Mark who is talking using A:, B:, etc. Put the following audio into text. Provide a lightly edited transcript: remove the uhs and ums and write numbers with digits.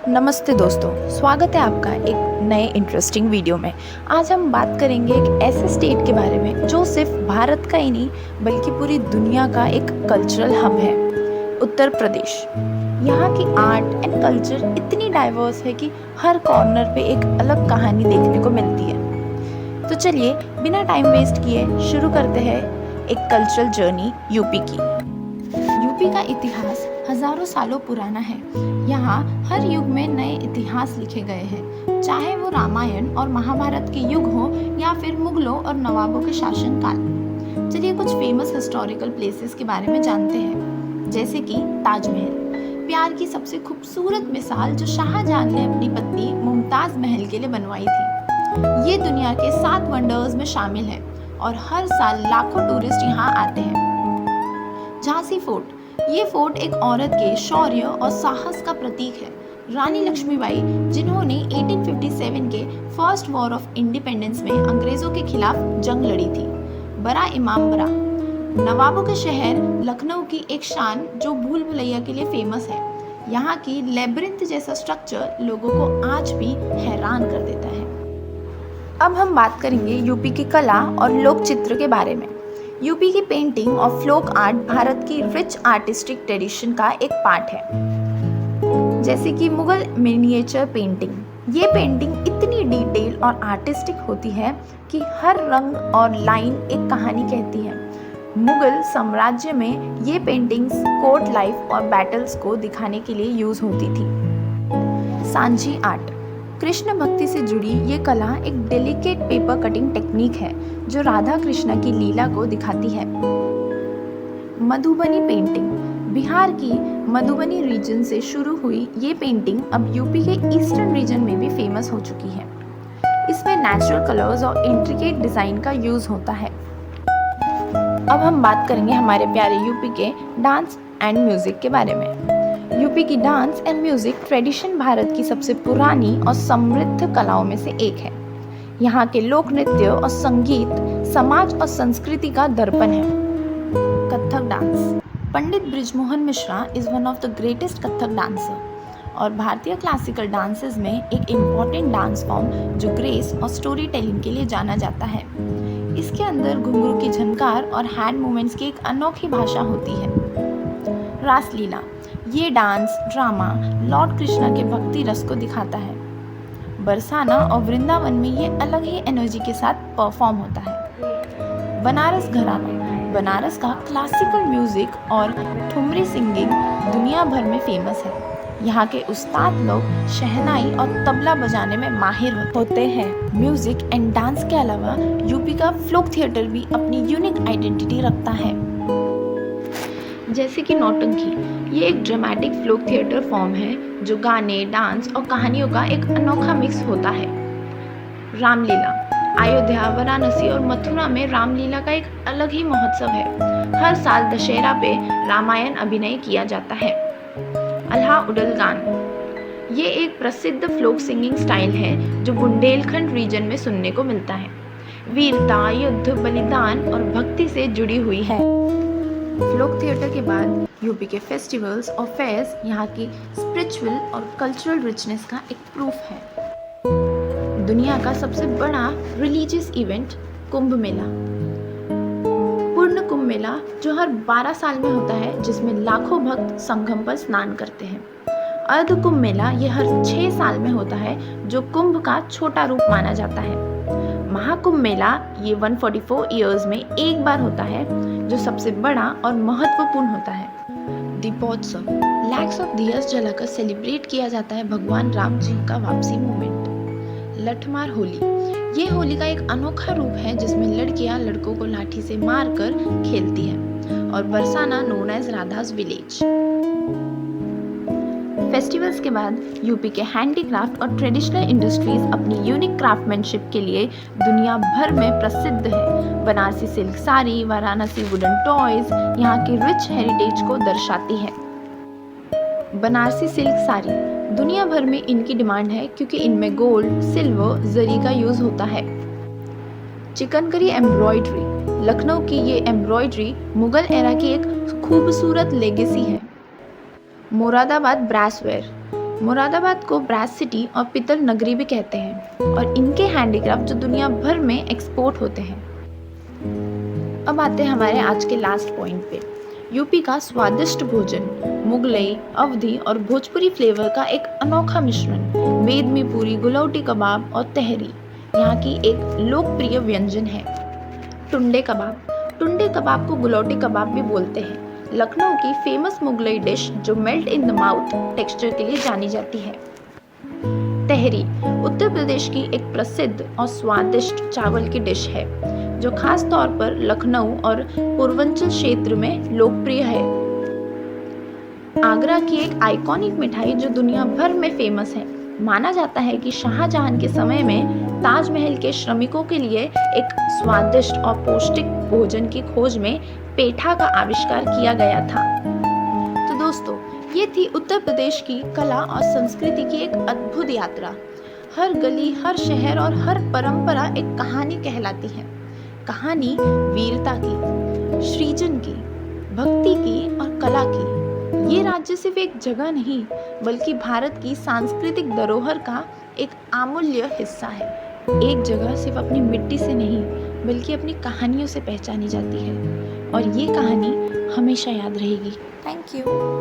A: नमस्ते दोस्तों, स्वागत है आपका एक नए इंटरेस्टिंग वीडियो में। आज हम बात करेंगे एक ऐसे स्टेट के बारे में जो सिर्फ भारत का ही नहीं बल्कि पूरी दुनिया का एक कल्चरल हब है, उत्तर प्रदेश। यहाँ की आर्ट एंड कल्चर इतनी डाइवर्स है कि हर कॉर्नर पे एक अलग कहानी देखने को मिलती है। तो चलिए बिना टाइम वेस्ट किए शुरू करते हैं एक कल्चरल जर्नी यूपी की। यूपी का इतिहास हजारों सालों पुराना है। यहाँ हर युग में नए इतिहास लिखे गए हैं, चाहे वो रामायण और महाभारत के युग हो या फिर मुगलों और नवाबों के शासनकाल। चलिए कुछ फेमस हिस्टोरिकल प्लेसेस के बारे में जानते हैं, जैसे कि ताजमहल, प्यार की सबसे खूबसूरत मिसाल जो शाहजहां ने अपनी पत्नी मुमताज महल के लिए बनवाई थी। ये दुनिया के 7 वंडर्स में शामिल है और हर साल लाखों टूरिस्ट यहाँ आते हैं। झांसी फोर्ट, ये फोर्ट एक औरत के शौर्य और साहस का प्रतीक है। रानी लक्ष्मीबाई, जिन्होंने 1857 के फर्स्ट वॉर ऑफ इंडिपेंडेंस में अंग्रेजों के खिलाफ जंग लड़ी थी। बड़ा इमाम बड़ा, नवाबों के शहर लखनऊ की एक शान जो भूल भुलैया के लिए फेमस है। यहाँ की लेब्रिंथ जैसा स्ट्रक्चर लोगों को आज भी हैरान कर देता है। अब हम बात करेंगे यूपी की कला और लोक चित्र के बारे में। यूपी की पेंटिंग और फ्लोक आर्ट भारत की रिच आर्टिस्टिक ट्रेडिशन का एक पार्ट है, जैसे कि मुगल मिनिएचर पेंटिंग। ये पेंटिंग इतनी डिटेल और आर्टिस्टिक होती है कि हर रंग और लाइन एक कहानी कहती है। मुगल साम्राज्य में ये पेंटिंग्स कोर्ट लाइफ और बैटल्स को दिखाने के लिए यूज होती थी। सांझी आर्ट, कृष्ण भक्ति से जुड़ी ये कला एक डेलिकेट पेपर कटिंग टेक्निक है जो राधा कृष्ण की लीला को दिखाती है। मधुबनी पेंटिंग, बिहार की मधुबनी रीजन से शुरू हुई ये पेंटिंग अब यूपी के ईस्टर्न रीजन में भी फेमस हो चुकी है। इसमें नेचुरल कलर्स और इंट्रिकेट डिजाइन का यूज होता है। अब हम बात करेंगे हमारे प्यारे यूपी के डांस एंड म्यूजिक के बारे में। यूपी की dance and music tradition Bharat की सबसे पुरानी और समृद्ध कलाओं में से एक है। यहाँ के लोक नृत्य और संगीत समाज और संस्कृति का दर्पण है। Kathak dance, Pandit Brijmohan Mishra is one of the greatest Kathak dancer और भारतीय क्लासिकल डांसेस में एक इम्पॉर्टेंट डांस फॉर्म जो ग्रेस और स्टोरी टेलिंग के लिए जाना जाता है। इसके अंदर घुंघरू की झनकार और हैंड मूवमेंट्स की एक अनोखी भाषा होती है। रासलीला, ये डांस ड्रामा लॉर्ड कृष्णा के भक्ति रस को दिखाता है। बरसाना और वृंदावन में ये अलग ही एनर्जी के साथ परफॉर्म होता है। बनारस घराना, बनारस का क्लासिकल म्यूजिक और ठुमरी सिंगिंग दुनिया भर में फेमस है। यहाँ के उस्ताद लोग शहनाई और तबला बजाने में माहिर होते हैं। म्यूजिक एंड डांस के अलावा यूपी का फ्लोक थिएटर भी अपनी यूनिक आइडेंटिटी रखता है, जैसे कि नौटंकी। ये एक ड्रामेटिक फ्लोक थिएटर फॉर्म है जो गाने, डांस और कहानियों का एक अनोखा मिक्स होता है। रामलीला, अयोध्या, वाराणसी और मथुरा में रामलीला का एक अलग ही महोत्सव है। हर साल दशहरा पे रामायण अभिनय किया जाता है। अल्हा उडल गान, ये एक प्रसिद्ध फ्लोक सिंगिंग स्टाइल है जो बुंदेलखंड रीजन में सुनने को मिलता है। वीरता, युद्ध, बलिदान और भक्ति से जुड़ी हुई है। फ्लोक थिएटर के बाद यूपी के फेस्टिवल्स और फेयर्स यहाँ की स्पिरिचुअल और कल्चरल रिचनेस का एक प्रूफ है। दुनिया का सबसे बड़ा रिलीजियस इवेंट कुंभ मेला, पूर्ण कुंभ मेला जो हर 12 साल में होता है, जिसमें लाखों भक्त संगम पर स्नान करते हैं। अर्ध कुंभ मेला ये हर 6 साल में होता है जो कुंभ का छोटा रूप माना जाता है। महाकुंभ मेला ये 144 ईयर्स में एक बार होता है जो सबसे बड़ा और महत्वपूर्ण होता है। दीपोत्सव, लैक्स ऑफ दियस जलाकर सेलिब्रेट किया जाता है भगवान राम जी का वापसी मूवमेंट। लठमार होली, ये होली का एक अनोखा रूप है जिसमें लड़कियां लड़कों को लाठी से मारकर खेलती है। और Barsana known as Radha's village. Festivals के बाद यूपी के हैंडीक्राफ्ट और ट्रेडिशनल इंडस्ट्रीज अपनी यूनिक क्राफ्टमैनशिप के लिए दुनिया भर में प्रसिद्ध है। Banarasi silk sari, Varanasi wooden toys यहाँ की रिच हेरिटेज को दर्शाती है। बनारसी सिल्क साड़ी, दुनिया भर में इनकी डिमांड है क्योंकि इनमें गोल्ड, सिल्वर, जरी का यूज होता है। चिकनकारी एम्ब्रॉयडरी, लखनऊ की ये एम्ब्रॉयडरी मुगल एरा की एक खूबसूरत लेगेसी है। मुरादाबाद ब्रासवेयर, मुरादाबाद को ब्रास सिटी और पितल नगरी भी कहते हैं और इनके हैंडीक्राफ्ट जो दुनिया भर में एक्सपोर्ट होते हैं। अब आते हैं हमारे आज के लास्ट पॉइंट पे। यूपी का स्वादिष्ट भोजन मुगलई, अवधी और भोजपुरी फ्लेवर का एक अनोखा मिश्रण। बेदमी पूरी, गुलौटी कबाब और तहरी यहाँ की एक लोकप्रिय व्यंजन है। टुंडे कबाब। टुंडे कबाब को गुलौटी कबाब भी बोलते हैं। लखनऊ की फेमस मुगलई डिश जो melt in the mouth texture के लिए जानी जाती है। तहरी उत्तर प्रदेश की एक प्रसिद्ध और स्वादिष्ट चावल की डिश है जो खास तौर पर लखनऊ और पूर्वांचल क्षेत्र में लोकप्रिय है। आगरा की एक आइकॉनिक मिठाई जो दुनिया भर में फेमस है। माना जाता है कि शाहजहां के समय में ताजमहल के श्रमिकों के लिए एक स्वादिष्ट और पौष्टिक भोजन की खोज में पेठा का आविष्कार किया गया था। तो दोस्तों, ये थी उत्तर प्रदेश की कला और संस्कृति की एक अद्भुत यात्रा। हर गली, हर शहर और हर परंपरा एक कहानी कहलाती है। कहानी वीरता की, सृजन की, भक्ति की और कला की। ये राज्य सिर्फ एक जगह नहीं बल्कि भारत की सांस्कृतिक धरोहर का एक अमूल्य हिस्सा है। एक जगह सिर्फ अपनी मिट्टी से नहीं बल्कि अपनी कहानियों से पहचानी जाती है और ये कहानी हमेशा याद रहेगी। Thank you.